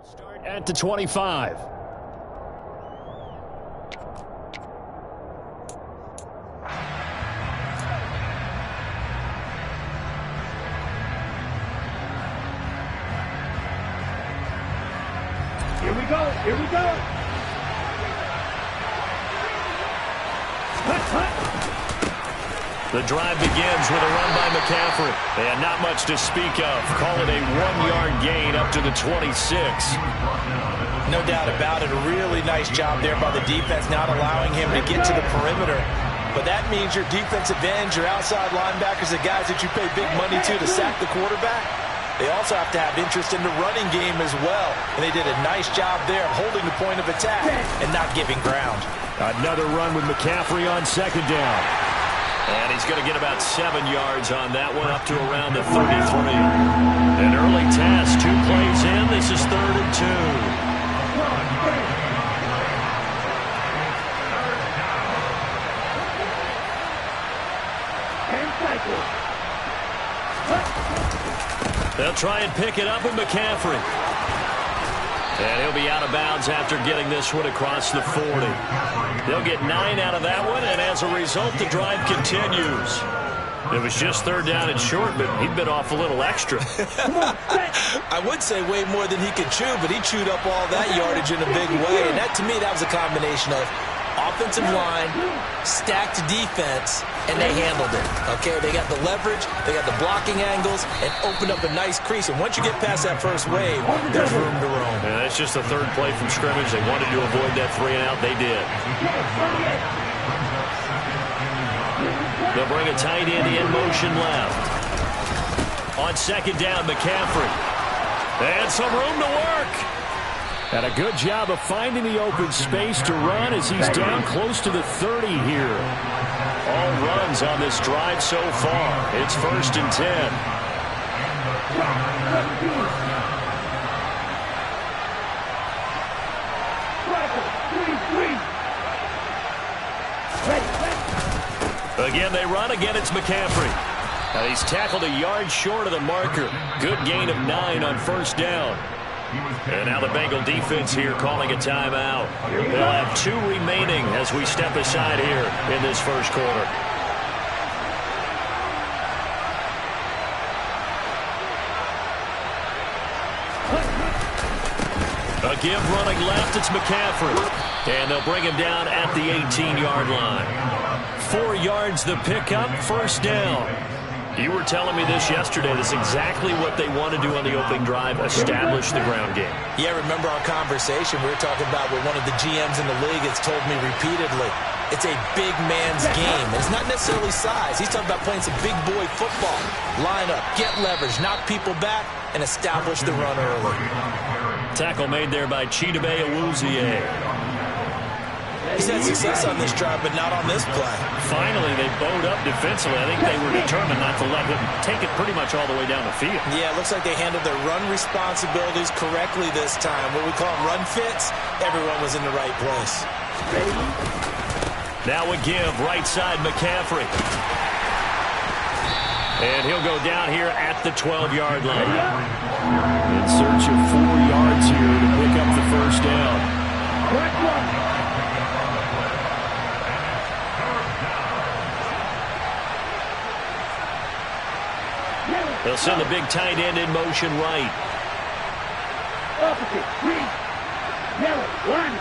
Start at the 25. Here we go. Here we go. The drive begins with a run by McCaffrey. And not much to speak of. Call it a 1-yard gain up to the 26. No doubt about it. A really nice job there by the defense, not allowing him to get to the perimeter. But that means your defensive ends, your outside linebackers, the guys that you pay big money to sack the quarterback, they also have to have interest in the running game as well. And they did a nice job there of holding the point of attack and not giving ground. Another run with McCaffrey on second down. And he's going to get about 7 yards on that one, up to around the 33. An early test, 2 plays in. This is 3rd and 2. They'll try and pick it up with McCaffrey. And he'll be out of bounds after getting this one across the 40. They'll get 9 out of that one, and as a result, the drive continues. It was just 3rd down and short, but he bit off a little extra. I would say way more than he could chew, but he chewed up all that yardage in a big way. And that, to me, that was a combination of offensive line, stacked defense, and they handled it. Okay, they got the leverage, they got the blocking angles, and opened up a nice crease. And once you get past that first wave, there's room to roam. Yeah, that's just the 3rd play from scrimmage. They wanted to avoid that 3-and-out. They did. They'll bring a tight end in motion left. On second down, McCaffrey. And some room to work. And a good job of finding the open space to run as he's down close to the 30 here. All runs on this drive so far. It's 1st and 10. Again, they run. Again, it's McCaffrey. Now, he's tackled a yard short of the marker. Good gain of 9 on 1st down. And now the Bengal defense here calling a timeout. They'll have 2 remaining as we step aside here in this 1st quarter. A give running left, it's McCaffrey. And they'll bring him down at the 18-yard line. 4 yards the pickup, 1st down. You were telling me this yesterday. This is exactly what they want to do on the opening drive, establish the ground game. Yeah, remember our conversation we were talking about with one of the GMs in the league has told me repeatedly, it's a big man's game. It's not necessarily size. He's talking about playing some big boy football. Line up, get leverage, knock people back, and establish the run early. Tackle made there by Chidobe Awuzie. He's had success on this drive, but not on this play. Finally, they bowed up defensively. I think they were determined not to let him take it pretty much all the way down the field. Yeah, it looks like they handled their run responsibilities correctly this time. What we call them run fits, everyone was in the right place. Now a give, right side McCaffrey. And he'll go down here at the 12-yard line. In search of 4 yards here to pick up the 1st down. They'll send the big tight end in motion right. Opposite, green, yellow, one.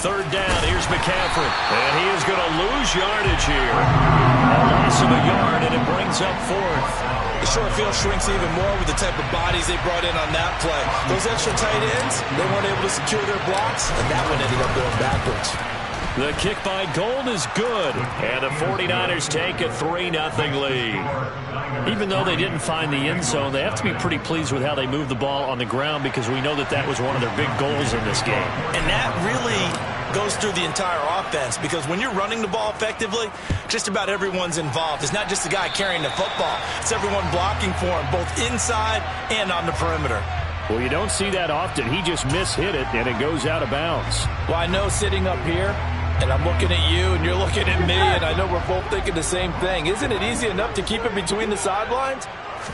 3rd down, here's McCaffrey. And he is going to lose yardage here. A loss of a yard, and it brings up 4th. The short field shrinks even more with the type of bodies they brought in on that play. Those extra tight ends, they weren't able to secure their blocks, and that one ended up going backwards. The kick by Gold is good, and the 49ers take a 3-0 lead. Even though they didn't find the end zone, they have to be pretty pleased with how they moved the ball on the ground because we know that that was one of their big goals in this game. And that really goes through the entire offense because when you're running the ball effectively, just about everyone's involved. It's not just the guy carrying the football. It's everyone blocking for him, both inside and on the perimeter. Well, you don't see that often. He just mishit it, and it goes out of bounds. Well, I know sitting up here, and I'm looking at you, and you're looking at me, and I know we're both thinking the same thing. Isn't it easy enough to keep it between the sidelines?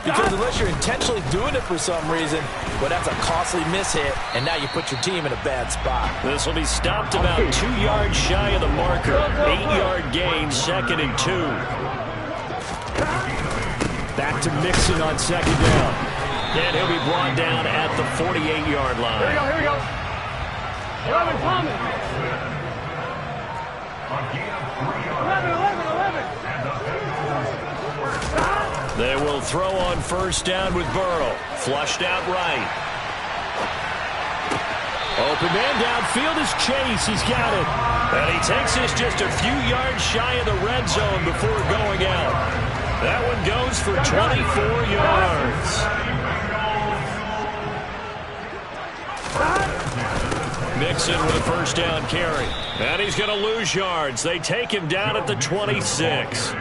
Because unless you're intentionally doing it for some reason, well, that's a costly miss hit, and now you put your team in a bad spot. This will be stopped about 2 yards shy of the marker. 8-yard gain, 2nd and 2. Back to Mixon on 2nd down. And he'll be brought down at the 48-yard line. Here we go. 11 Thomas. 11. They will throw on 1st down with Burrow. Flushed out right. Open man downfield is Chase. He's got it. And he takes this just a few yards shy of the red zone before going out. That one goes for 24 yards. Mixon with a 1st down carry. And he's going to lose yards. They take him down at the 26.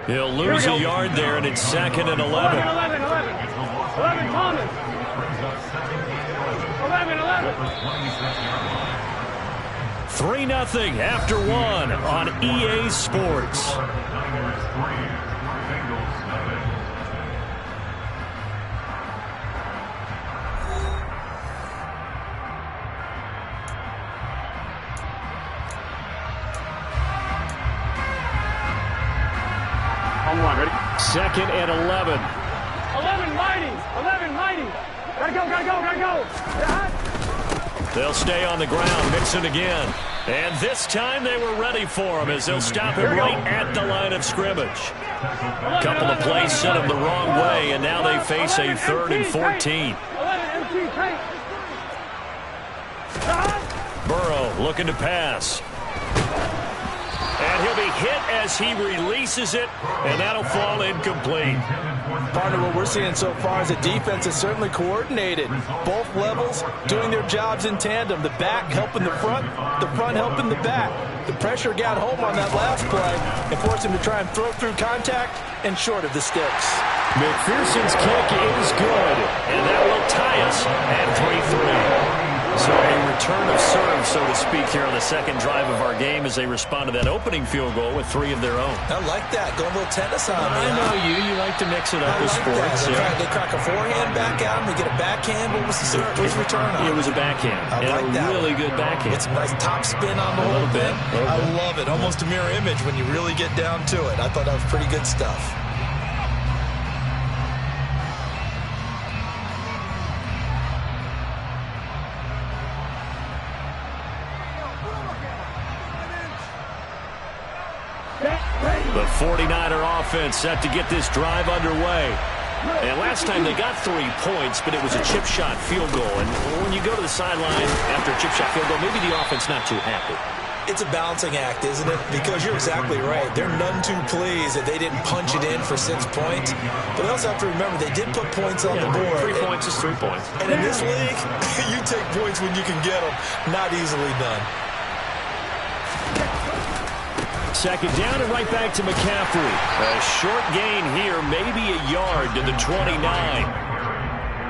He'll lose a yard there, and it's 2nd and 11. 11 Thomas. 3-0 after 1 on EA Sports. On one, ready? 2nd and 11. 11 mighty. Gotta go. They'll stay on the ground. Mixon again. And this time they were ready for him as they'll stop him right at the line of scrimmage. A couple of plays sent him the wrong way, and now they face a 3rd and 14. Burrow looking to pass. And he'll be hit as he releases it, and that'll fall incomplete. Partner, what we're seeing so far is the defense is certainly coordinated. Both levels doing their jobs in tandem. The back helping the front helping the back. The pressure got home on that last play and forced him to try and throw through contact and short of the sticks. McPherson's kick is good, and that will tie us at 3-3. So a return of serve, so to speak, here on the 2nd drive of our game as they respond to that opening field goal with 3 of their own. I like that. Going a little tennis on me. I know you. You like to mix it up with sports. They crack a forehand back at him. They get a backhand. What was the return on? It was a backhand. I like that. Really good backhand. It's a nice top spin on the whole thing. I love it. Almost a mirror image when you really get down to it. I thought that was pretty good stuff. The 49er offense set to get this drive underway. And last time they got 3 points, but it was a chip shot field goal. And when you go to the sideline after a chip shot field goal, maybe the offense not too happy. It's a balancing act, isn't it? Because you're exactly right. They're none too pleased that they didn't punch it in for 6 points. But they also have to remember they did put points on the board. 3 points is 3 points. And in this league, you take points when you can get them. Not easily done. 2nd down and right back to McCaffrey. A short gain here, maybe a yard to the 29.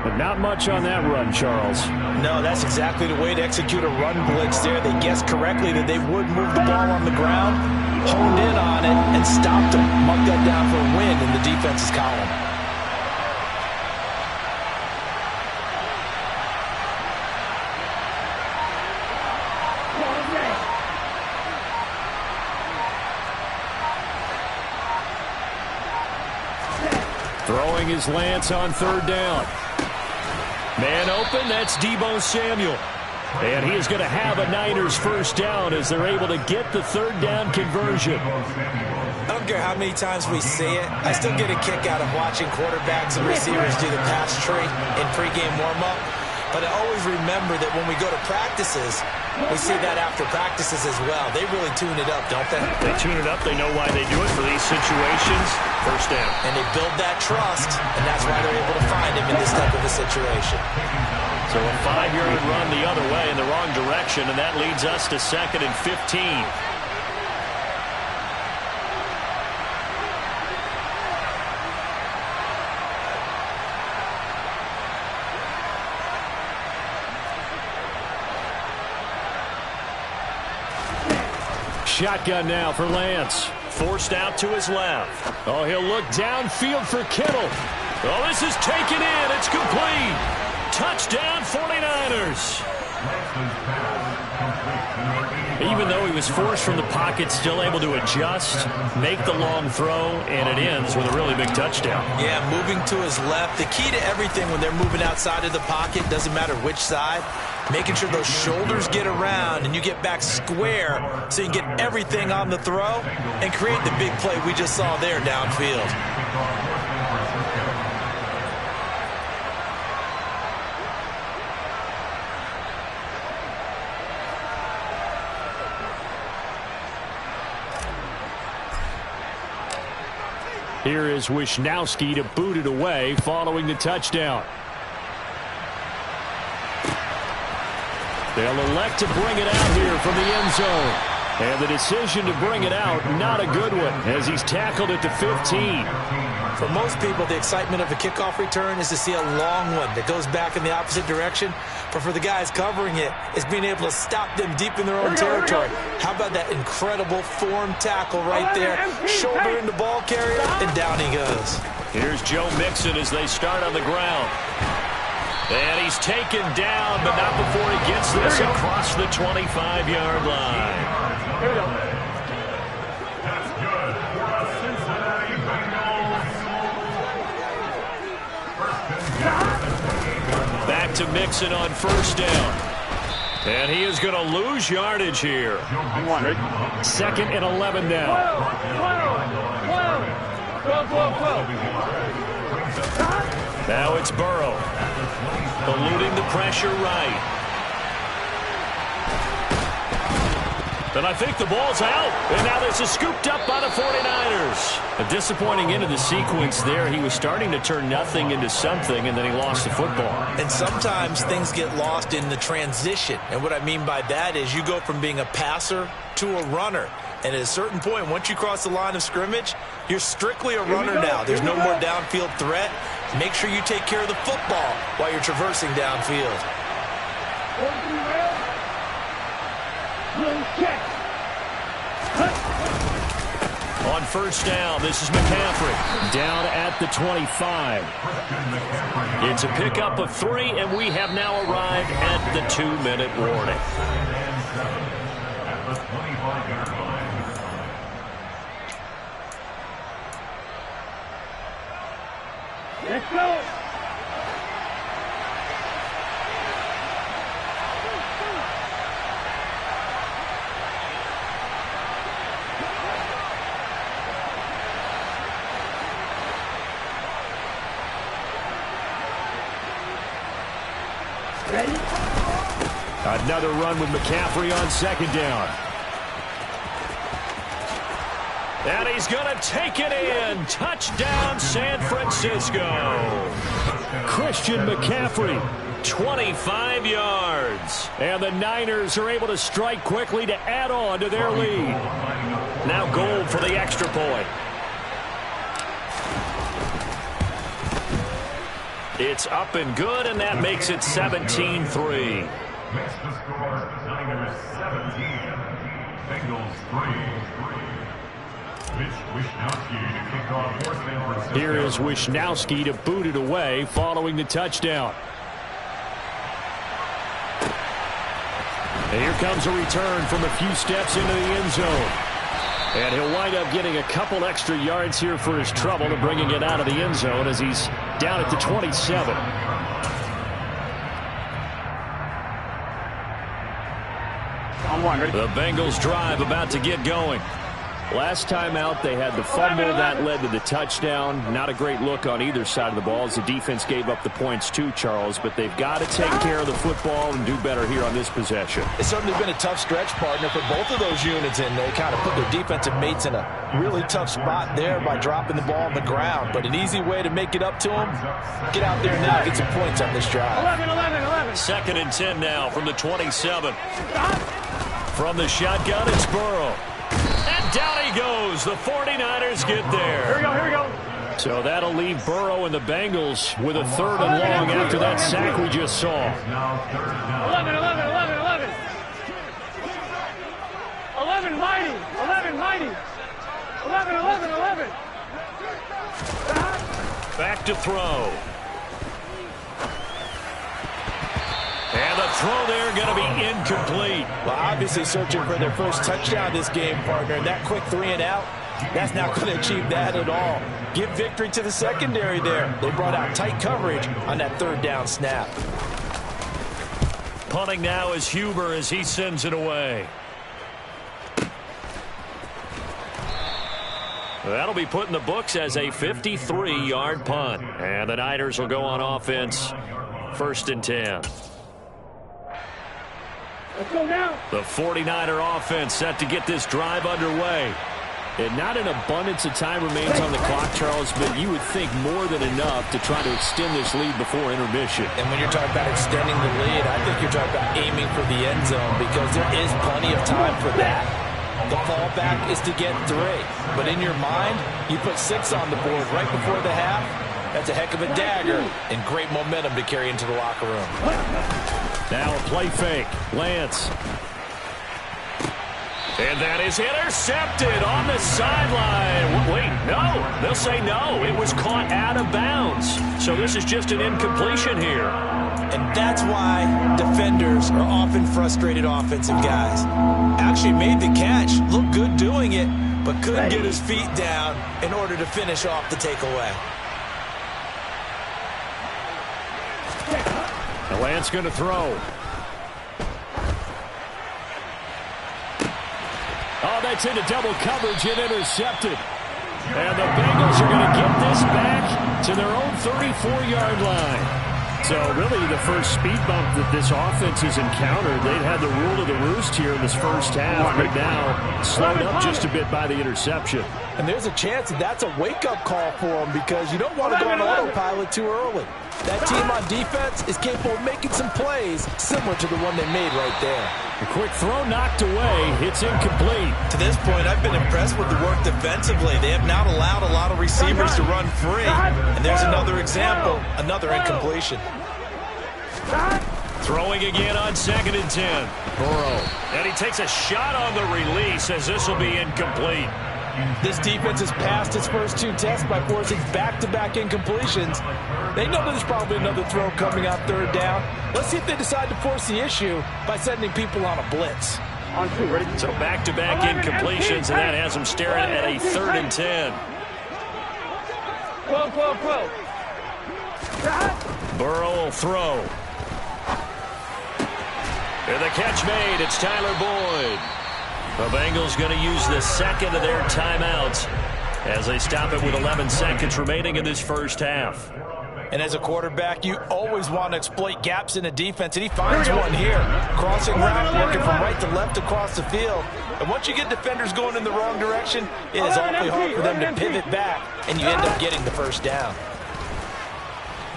But not much on that run, Charles. No, that's exactly the way to execute a run blitz there. They guessed correctly that they would move the ball on the ground, honed in on it, and stopped them. Marked that down for a win in the defense's column. Throwing his Lance on 3rd down. Man open, that's Deebo Samuel. And he is going to have a Niners 1st down as they're able to get the 3rd down conversion. I don't care how many times we see it. I still get a kick out of watching quarterbacks and receivers do the pass tree in pregame warm-up. But I always remember that when we go to practices, we see that after practices as well. They really tune it up, don't they? They tune it up. They know why they do it for these situations. 1st down. And they build that trust, and that's why they're able to find him in this type of a situation. So a 5-yard run the other way in the wrong direction, and that leads us to 2nd and 15. Shotgun now for Lance. Forced out to his left. Oh, he'll look downfield for Kittle. Oh, this is taken in. It's complete. Touchdown, 49ers. Even though he was forced from the pocket, still able to adjust, make the long throw, and it ends with a really big touchdown. Yeah, moving to his left. The key to everything when they're moving outside of the pocket, doesn't matter which side, making sure those shoulders get around and you get back square so you can get everything on the throw and create the big play we just saw there downfield. Here is Wisnowski to boot it away following the touchdown. They'll elect to bring it out here from the end zone. And the decision to bring it out, not a good one, as he's tackled at the 15. For most people, the excitement of a kickoff return is to see a long one that goes back in the opposite direction. But for the guys covering it, it's being able to stop them deep in their own territory. How about that incredible form tackle right there? Shoulder in the ball carrier, and down he goes. Here's Joe Mixon as they start on the ground. And he's taken down, but not before he gets this across the 25-yard line. Here we go. That's good for a Cincinnati Bengals. Back to Mixon on first down. And he is going to lose yardage here. On one, ready? 2nd and 11 now. 12. Now it's Burrow. Eluding the pressure right. And I think the ball's out. And now this is scooped up by the 49ers. A disappointing end of the sequence there. He was starting to turn nothing into something, and then he lost the football. And sometimes things get lost in the transition. And what I mean by that is you go from being a passer to a runner. And at a certain point, once you cross the line of scrimmage, you're strictly a runner now. There's no more downfield threat. Make sure you take care of the football while you're traversing downfield. On first down, this is McCaffrey. Down at the 25. It's a pickup of 3, and we have now arrived at the 2-minute warning. Let's go. Ready? Another run with McCaffrey on second down. And he's going to take it in. Touchdown, San Francisco. Christian McCaffrey, 25 yards. And the Niners are able to strike quickly to add on to their lead. Now goal for the extra point. It's up and good, and that makes it 17-3. Makes the score Niners 17, Bengals 3. Here is Wisnowski to boot it away following the touchdown. And here comes a return from a few steps into the end zone. And he'll wind up getting a couple extra yards here for his trouble and bringing it out of the end zone as he's down at the 27. On one, ready? The Bengals drive about to get going. Last time out, they had the fumble that led to the touchdown. Not a great look on either side of the ball as the defense gave up the points too, Charles. But they've got to take care of the football and do better here on this possession. It's certainly been a tough stretch, partner, for both of those units, and they kind of put their defensive mates in a really tough spot there by dropping the ball on the ground. But an easy way to make it up to them, get out there now and get some points on this drive. 11. 2nd and 10 now from the 27. From the shotgun, it's Burrow. And down he goes. The 49ers get there. Here we go. So that'll leave Burrow and the Bengals with a 3rd and long after that sack we just saw. 11. 11 mighty. 11 mighty. 11. Back to throw. And the throw there going to be incomplete. Well, obviously searching for their first touchdown this game, partner. And that quick 3 and out, that's not going to achieve that at all. Give victory to the secondary there. They brought out tight coverage on that 3rd down snap. Punting now is Huber as he sends it away. That'll be put in the books as a 53-yard punt. And the Niners will go on offense. 1st and 10. Let's go now. The 49er offense set to get this drive underway. And not an abundance of time remains on the clock, Charles, but you would think more than enough to try to extend this lead before intermission. And when you're talking about extending the lead, I think you're talking about aiming for the end zone because there is plenty of time for that. The fallback is to get 3. But in your mind, you put 6 on the board right before the half. That's a heck of a dagger and great momentum to carry into the locker room. Now a play fake. Lance. And that is intercepted on the sideline. Wait, no. They'll say no. It was caught out of bounds. So this is just an incompletion here. And that's why defenders are often frustrated offensive guys. Actually made the catch, looked good doing it, but couldn't get his feet down in order to finish off the takeaway. The Lance going to throw. Oh, that's into double coverage and intercepted. And the Bengals are going to get this back to their own 34-yard line. So really the first speed bump that this offense has encountered, they've had the rule of the roost here in this first half, but now slowed up just a bit by the interception. And there's a chance that that's a wake-up call for them because you don't want to go on autopilot too early. That team on defense is capable of making some plays similar to the one they made right there. A quick throw knocked away. It's incomplete. To this point, I've been impressed with the work defensively. They have not allowed a lot of receivers to run free. And there's another example, another incompletion. Throwing again on 2nd and 10. Burrow. And he takes a shot on the release as this will be incomplete. This defense has passed its first 2 tests by forcing back-to-back incompletions. They know there's probably another throw coming on 3rd down. Let's see if they decide to force the issue by sending people on a blitz. On 2, ready? So back-to-back incompletions, and that has them staring at a 3rd and 10. 12. Burrow will throw. And the catch made. It's Tyler Boyd. The Bengals going to use the 2nd of their timeouts as they stop it with 11 seconds remaining in this first half. And as a quarterback, you always want to exploit gaps in the defense, and he finds one here. Crossing route, working from right to left across the field. And once you get defenders going in the wrong direction, it is awfully hard for them to pivot back, and you end up getting the first down.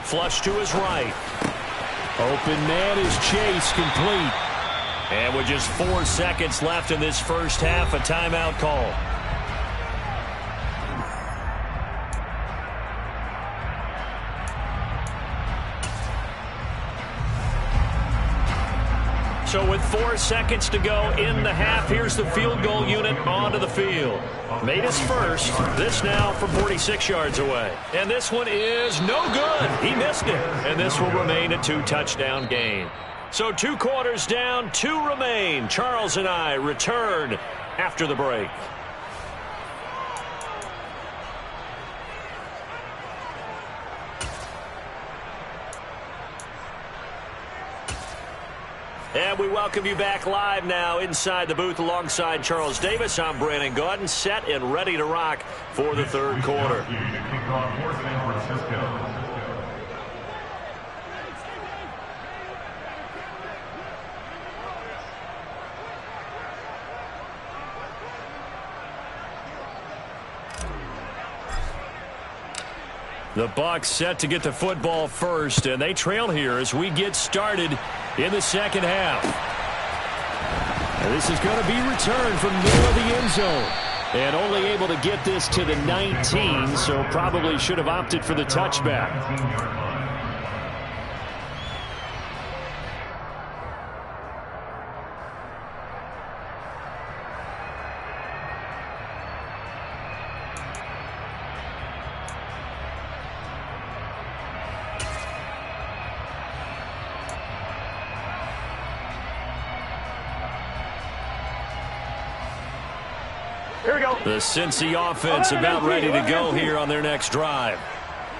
Flush to his right. Open man is Chase, complete. And with just 4 seconds left in this first half, a timeout call. So with 4 seconds to go in the half, here's the field goal unit onto the field. Made his first. This now from 46 yards away. And this one is no good. He missed it. And this will remain a 2-touchdown game. So 2 quarters down, 2 remain. Charles and I return after the break. And we welcome you back live now inside the booth alongside Charles Davis. I'm Brandon Gaudin, set and ready to rock for the 3rd quarter. The Bucs set to get the football first, and they trail here as we get started in the 2nd half. And this is going to be returned from near the end zone. And only able to get this to the 19, so probably should have opted for the touchback. Here we go. The Cincy offense about ready to go here on their next drive.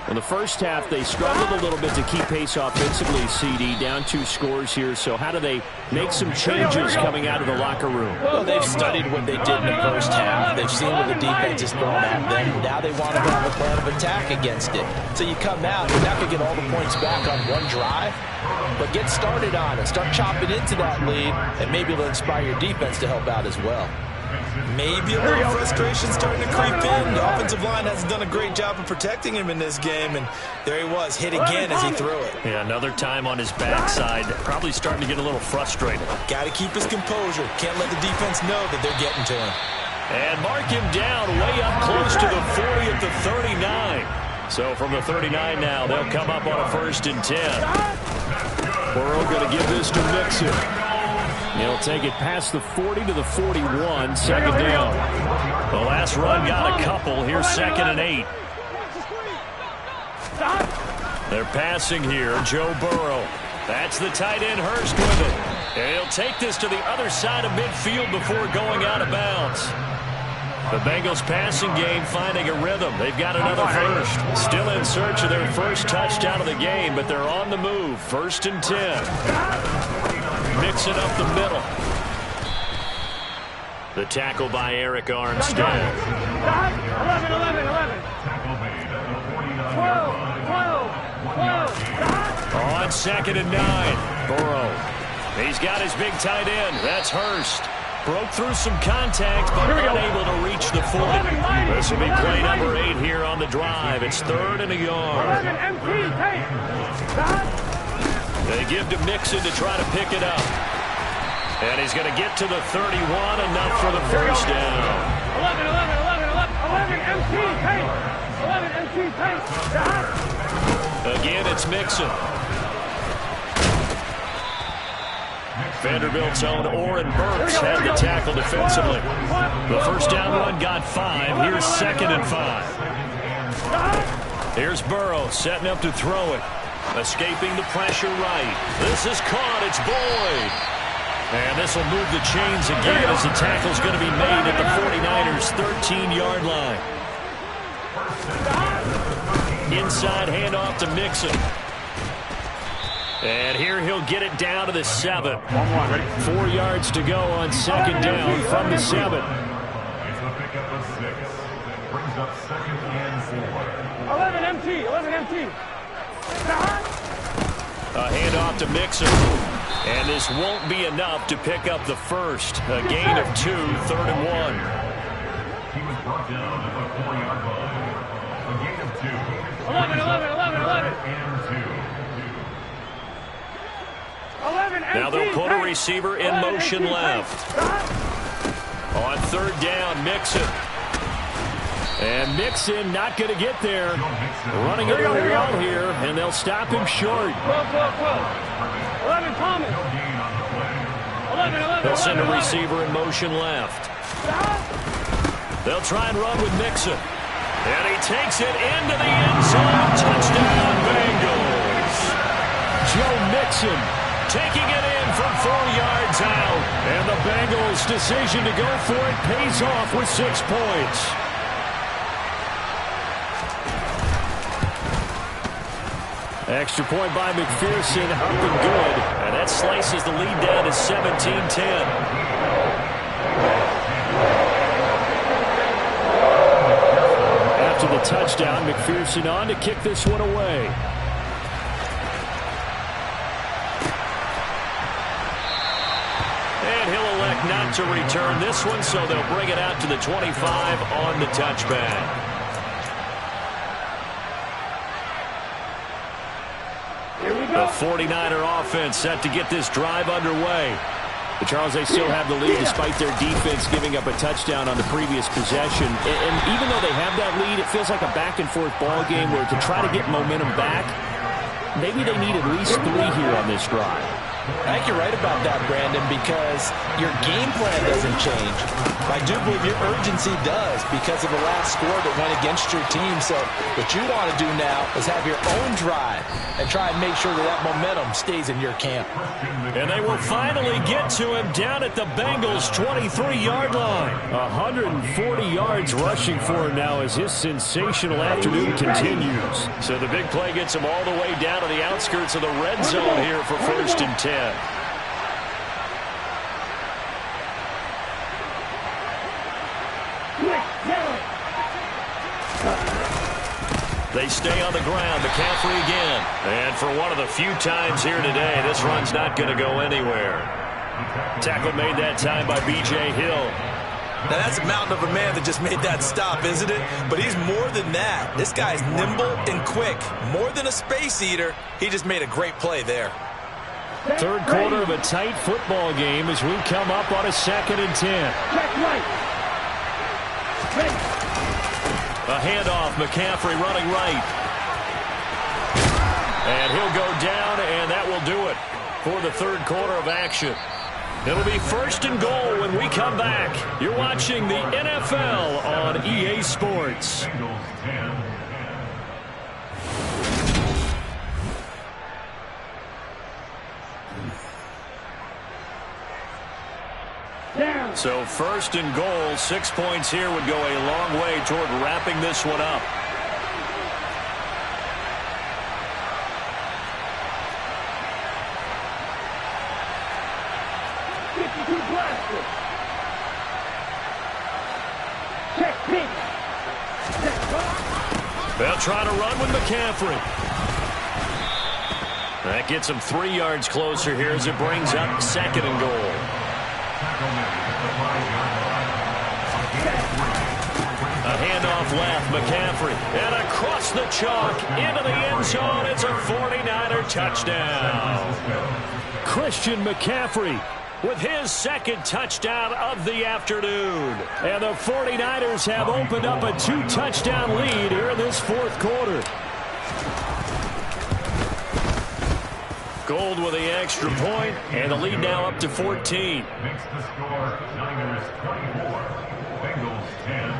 In the first half, they struggled a little bit to keep pace offensively, CD, down 2 scores here. So how do they make some changes coming out of the locker room? Well, they've studied what they did in the first half. They've seen what the defense has thrown at them. Now they want to have a plan of attack against it. So you come out, you're not going to get all the points back on one drive, but get started on it. Start chopping into that lead, and maybe it'll inspire your defense to help out as well. Maybe a little frustration starting to creep in. The offensive line hasn't done a great job of protecting him in this game, and there he was, hit again as he threw it. Yeah, another time on his backside. Probably starting to get a little frustrated. Got to keep his composure. Can't let the defense know that they're getting to him. And mark him down way up close to the 40 at the 39. So from the 39 now, they'll come up on a 1st and 10. Burrow going to give this to Mixon. He'll take it past the 40 to the 41, 2nd down. The last run got a couple. Here's 2nd and 8. They're passing here. Joe Burrow. That's the tight end, Hurst, with it. And he'll take this to the other side of midfield before going out of bounds. The Bengals passing game finding a rhythm. They've got another first. Still in search of their first touchdown of the game, but they're on the move. 1st and 10. Mixing up the middle. The tackle by Eric Armstead. 11. 12. On 2nd and 9. Burrow. He's got his big tight end. That's Hurst. Broke through some contact, but unable to reach the 40. This will be play number 8 here on the drive. It's 3rd and a yard. They give to Mixon to try to pick it up. And he's going to get to the 31, enough for the first down. 11 MT, 11 MT, Again, it's Mixon. Vanderbilt's own Oren Burks had the tackle defensively. The first down run got 5. Here's 2nd and 5. Here's Burrow setting up to throw it. Escaping the pressure right. This is caught. It's Boyd. And this will move the chains again as the tackle's going to be made at the 49ers' 13-yard line. Inside handoff to Mixon. And here he'll get it down to the 7. 4 yards to go on 2nd down from the 7. It's the pickup of 6. Brings up 2nd and 4. 11 MT. A handoff to Mixon. And this won't be enough to pick up the first. A gain of 2, 3rd and 1. He was brought down at the 4-yard line. A gain of 2. 11 And 2. Now they'll put a receiver in motion left. On 3rd down, Mixon. And Mixon not going to get there. Running it well here, and they'll stop him short. 11 Thomas. 11. They'll send a receiver in motion left. They'll try and run with Mixon. And he takes it into the end zone. Touchdown, Bengals. Joe Mixon taking it in from 4 yards out. And the Bengals' decision to go for it pays off with 6 points. Extra point by McPherson, up and good. And that slices the lead down to 17-10. After the touchdown, McPherson on to kick this one away. And he'll elect not to return this one, so they'll bring it out to the 25 on the touchback. The 49er offense set to get this drive underway. But Charles, they still have the lead despite their defense giving up a touchdown on the previous possession. And even though they have that lead, it feels like a back-and-forth ball game where to try to get momentum back, maybe they need at least 3 here on this drive. I think you're right about that, Brandon, because your game plan doesn't change. I do believe your urgency does because of the last score that went against your team. So what you want to do now is have your own drive and try and make sure that that momentum stays in your camp. And they will finally get to him down at the Bengals' 23-yard line. 140 yards rushing for him now as his sensational afternoon continues. So the big play gets him all the way down to the outskirts of the red zone here for 1st and 10. They stay on the ground. McCaffrey again. And for one of the few times here today, this run's not going to go anywhere. Tackle made that time by B.J. Hill. Now that's a mountain of a man that just made that stop, isn't it? But he's more than that. This guy's nimble and quick. More than a space eater. He just made a great play there. Third quarter of a tight football game as we come up on a 2nd and 10. A handoff, McCaffrey running right. And he'll go down, and that will do it for the third quarter of action. It'll be 1st and goal when we come back. You're watching the NFL on EA Sports. So 1st and goal, 6 points here would go a long way toward wrapping this one up. They'll try to run with McCaffrey. That gets him 3 yards closer here as it brings up 2nd and goal. A handoff left, McCaffrey, and across the chalk into the end zone. It's a 49er touchdown. Christian McCaffrey with his 2nd touchdown of the afternoon. And the 49ers have opened up a 2-touchdown lead here in this 4th quarter. Gold with the extra point, and the lead now up to 14. Makes the score Niners 24, Bengals 10.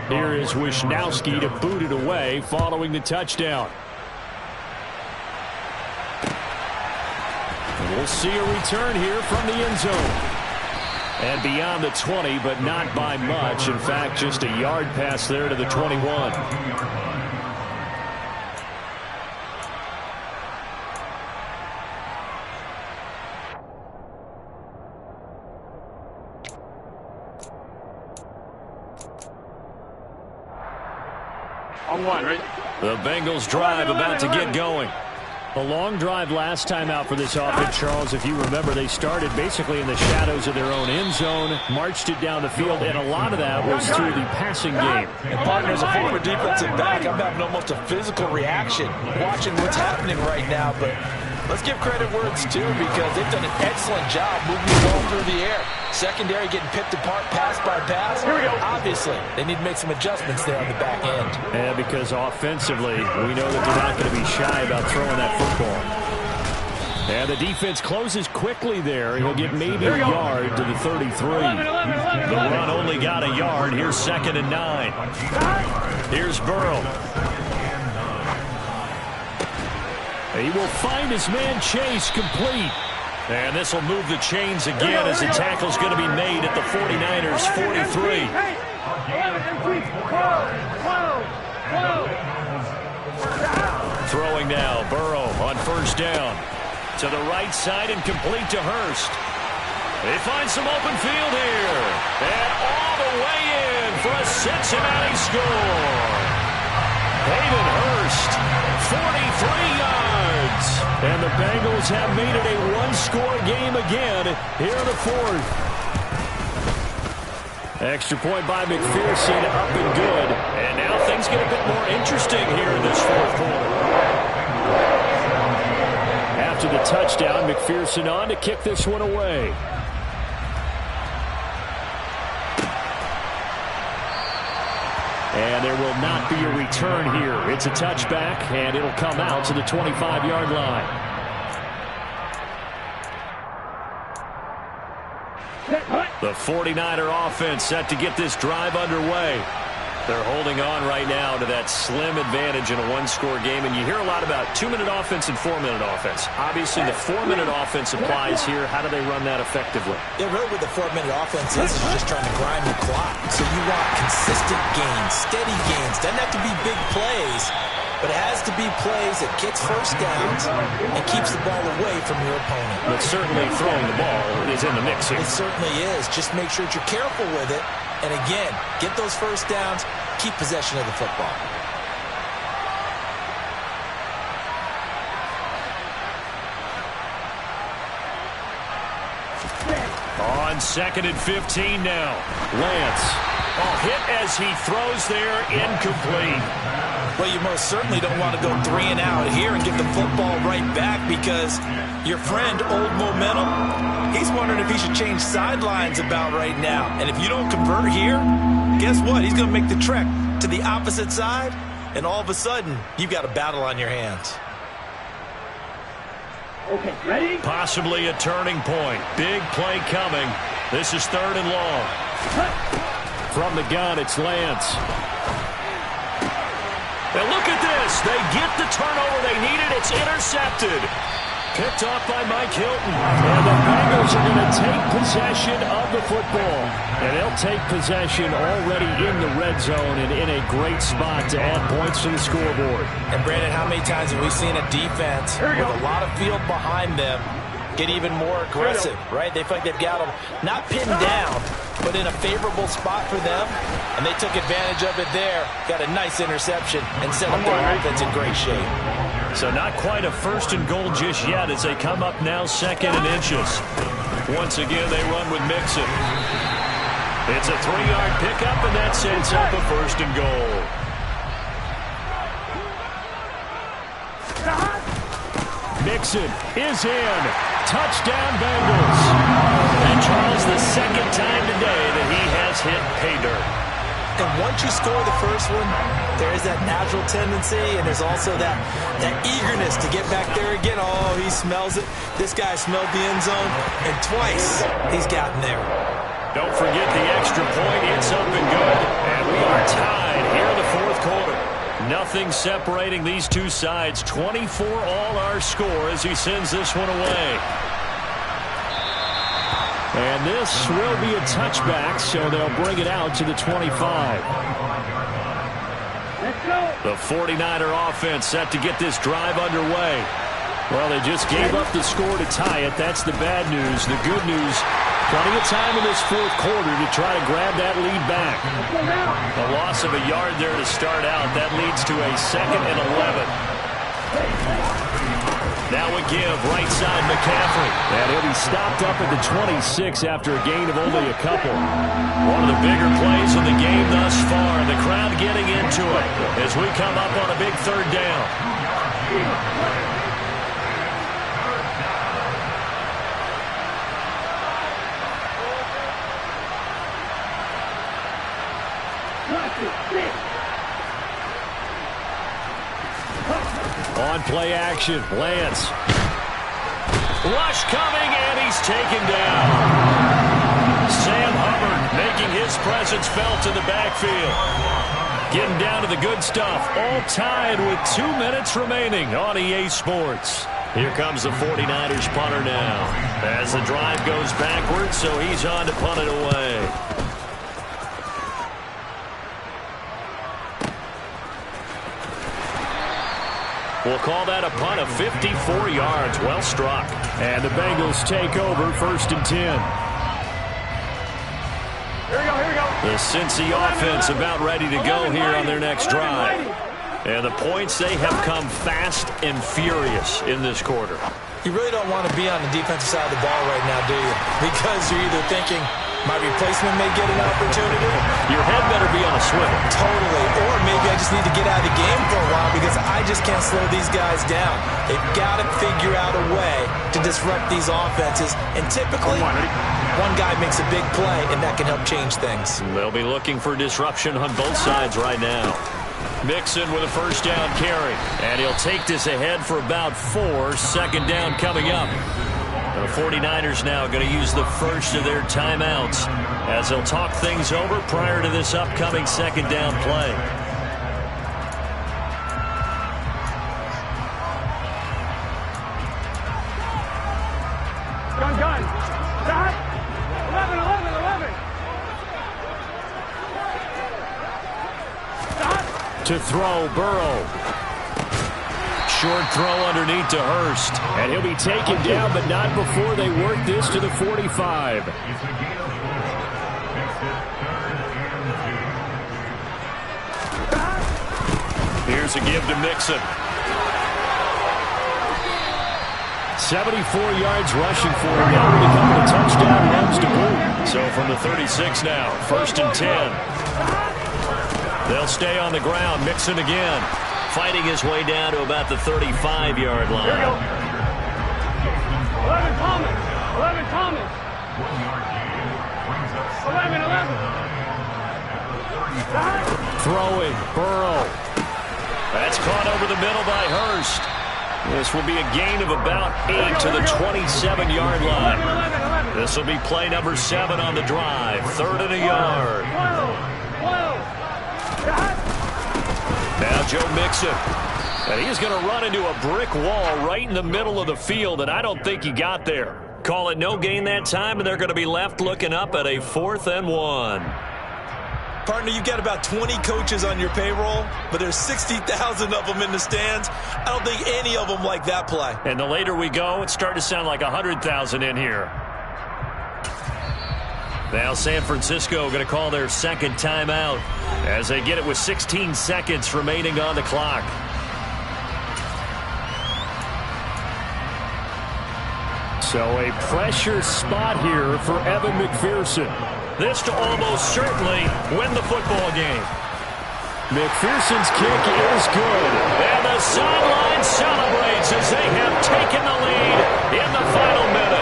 Here is Wishnowski to boot it away following the touchdown. And we'll see a return here from the end zone. And beyond the 20, but not by much. In fact, just a yard pass there to the 21. On one, right? The Bengals drive about to get going. A long drive last time out for this offense, Charles. If you remember, they started basically in the shadows of their own end zone, marched it down the field, and a lot of that was through the passing game. And partner, as a former defensive back, I'm having almost a physical reaction watching what's happening right now. But let's give credit where it's due because they've done an excellent job moving the ball through the air. Secondary getting picked apart pass by pass. Here we go. Obviously, they need to make some adjustments there on the back end. And because offensively, we know that they're not going to be shy about throwing that football. And the defense closes quickly there. He'll get maybe a yard to the 33. The run only got a yard. Here's 2nd and 9. Here's Burrow. He will find his man Chase complete. And this will move the chains again as the tackle's going to be made at the 49ers' 43. Throwing now, Burrow on 1st down. To the right side and complete to Hurst. They find some open field here. And all the way in for a Cincinnati score. Hayden Hurst, 43 yards. And the Bengals have made it a one-score game again here in the 4th. Extra point by McPherson, up and good. And now things get a bit more interesting here in this 4th quarter. After the touchdown, McPherson on to kick this one away. And there will not be a return here. It's a touchback, and it'll come out to the 25-yard line. The 49er offense set to get this drive underway. They're holding on right now to that slim advantage in a one-score game, and you hear a lot about 2-minute offense and 4-minute offense. Obviously, the 4-minute offense applies here. How do they run that effectively? Yeah, really what the 4-minute offense is you're just trying to grind the clock. So you want consistent gains, steady gains. Doesn't have to be big plays, but it has to be plays that gets first downs and keeps the ball away from your opponent. But certainly throwing the ball is in the mix here. It certainly is. Just make sure that you're careful with it. And again, get those first downs, keep possession of the football. On 2nd and 15 now. Lance. Hit as he throws there, incomplete. Well, you most certainly don't want to go 3 and out here and get the football right back, because your friend, Old Momentum, he's wondering if he should change sidelines about right now. And if you don't convert here, guess what? He's going to make the trek to the opposite side, and all of a sudden, you've got a battle on your hands. Okay, ready? Possibly a turning point. Big play coming. This is 3rd and long. From the gun, it's Lance. And look at this. They get the turnover they needed. It's intercepted. Picked off by Mike Hilton. And the Bengals are going to take possession of the football. And they'll take possession already in the red zone and in a great spot to add points to the scoreboard. And Brandon, how many times have we seen a defense with a lot of field behind them get even more aggressive, right? They feel like they've got them not pinned down, but in a favorable spot for them, and they took advantage of it there, got a nice interception, and set up their offense in great shape. So not quite a 1st and goal just yet as they come up now 2nd and inches. Once again, they run with Mixon. It's a 3-yard pickup, and that sets up a 1st and goal. Mixon is in. Touchdown, Bengals. And Charles, the 2nd time today that he has hit pay dirt. And once you score the first one, there is that natural tendency, and there's also that eagerness to get back there again. Oh, he smells it. This guy smelled the end zone, and twice he's gotten there. Don't forget the extra point. It's up and good. And we are tied here in the 4th quarter. Nothing separating these two sides. 24 all our score as he sends this one away. And this will be a touchback, so they'll bring it out to the 25. The 49er offense set to get this drive underway. Well, they just gave up the score to tie it. That's the bad news. The good news, plenty of time in this 4th quarter to try to grab that lead back. A loss of a yard there to start out. That leads to a 2nd and 11. Now a give, right side, McCaffrey. And he'll be stopped up at the 26 after a gain of only a couple. One of the bigger plays of the game thus far. The crowd getting into it as we come up on a big 3rd down. On play action, Lance. Rush coming, and he's taken down. Sam Hubbard making his presence felt in the backfield. Getting down to the good stuff. All tied with 2 minutes remaining on EA Sports. Here comes the 49ers punter now. As the drive goes backwards, so he's on to punt it away. We'll call that a punt of 54 yards. Well struck. And the Bengals take over 1st and 10. Here we go. The Cincy offense about ready to go here on their next drive. And the points, they have come fast and furious in this quarter. You really don't want to be on the defensive side of the ball right now, do you? Because you're either thinking, My replacement may get an opportunity. Your head better be on a swivel. Totally. Or maybe I just need to get out of the game for a while because I just can't slow these guys down. They've got to figure out a way to disrupt these offenses. And typically, one guy makes a big play, and that can help change things. They'll be looking for disruption on both sides right now. Mixon with a first down carry. And he'll take this ahead for about 4. Second down coming up. The 49ers now going to use the first of their timeouts as they'll talk things over prior to this upcoming second down play. Gun. Stop. 11. Stop. To throw, Burrow. Short throw underneath to Hurst. And he'll be taken down, but not before they work this to the 45. Here's a give to Mixon. 74 yards rushing for him. Now with a couple of touchdown runs to boot. So from the 36 now, 1st and 10. They'll stay on the ground. Mixon again. Fighting his way down to about the 35-yard line. Here we go. 11 Thomas. 11. Throwing, Burrow. That's caught over the middle by Hurst. This will be a gain of about 8 to the 27-yard line. This will be play number 7 on the drive. 3rd and a yard. 12. Now Joe Mixon. And he's going to run into a brick wall right in the middle of the field, and I don't think he got there. Call it no gain that time, and they're going to be left looking up at a 4th and 1. Partner, you've got about 20 coaches on your payroll, but there's 60,000 of them in the stands. I don't think any of them like that play. And the later we go, it's starting to sound like 100,000 in here. Now San Francisco going to call their second timeout as they get it with 16 seconds remaining on the clock. So a pressure spot here for Evan McPherson. This to almost certainly win the football game. McPherson's kick is good. And the sideline celebrates as they have taken the lead in the final minute.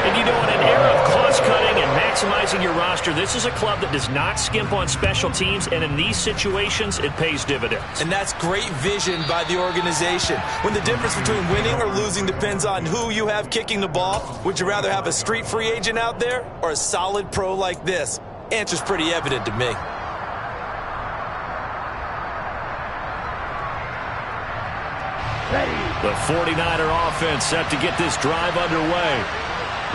And you know, in an era of cost-cutting and maximizing your roster, this is a club that does not skimp on special teams, and in these situations, it pays dividends. And that's great vision by the organization. When the difference between winning or losing depends on who you have kicking the ball, would you rather have a street free agent out there or a solid pro like this? Answer's pretty evident to me. The 49er offense set to get this drive underway.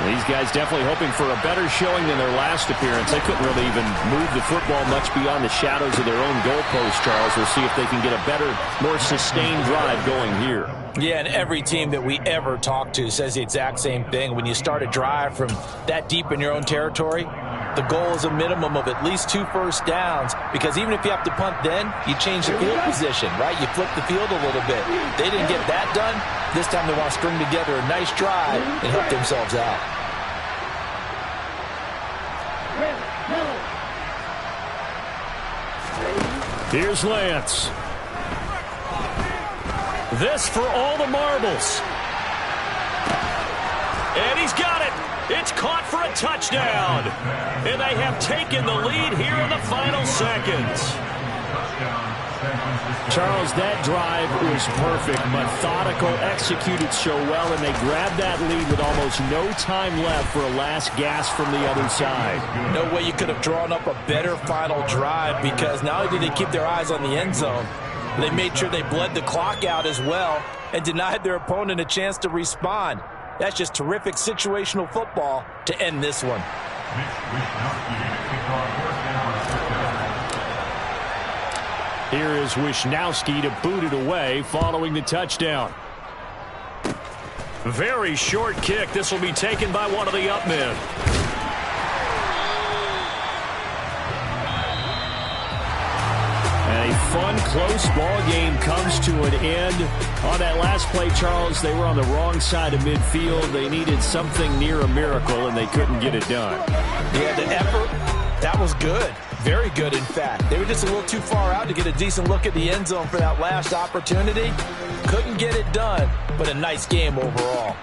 These guys definitely hoping for a better showing than their last appearance. They couldn't really even move the football much beyond the shadows of their own goalpost, Charles. We'll see if they can get a better, more sustained drive going here. Yeah, and every team that we ever talk to says the exact same thing. When you start a drive from that deep in your own territory, the goal is a minimum of at least 2 first downs, because even if you have to punt then, you change the field position, right? You flip the field a little bit. They didn't get that done. This time they want to string together a nice drive and help themselves out. Here's Lance. This for all the marbles. And he's got it. It's caught for a touchdown. And they have taken the lead here in the final seconds. Charles, that drive was perfect. Methodical, executed so well, and they grabbed that lead with almost no time left for a last gasp from the other side. No way you could have drawn up a better final drive, because not only did they keep their eyes on the end zone, they made sure they bled the clock out as well and denied their opponent a chance to respond. That's just terrific situational football to end this one. Here is Wisnowski to boot it away following the touchdown. Very short kick. This will be taken by one of the up men. And And a fun, close ball game comes to an end. On that last play, Charles, they were on the wrong side of midfield. They needed something near a miracle, and they couldn't get it done. Yeah, the effort, that was good. Very good, in fact. They were just a little too far out to get a decent look at the end zone for that last opportunity. Couldn't get it done, but a nice game overall.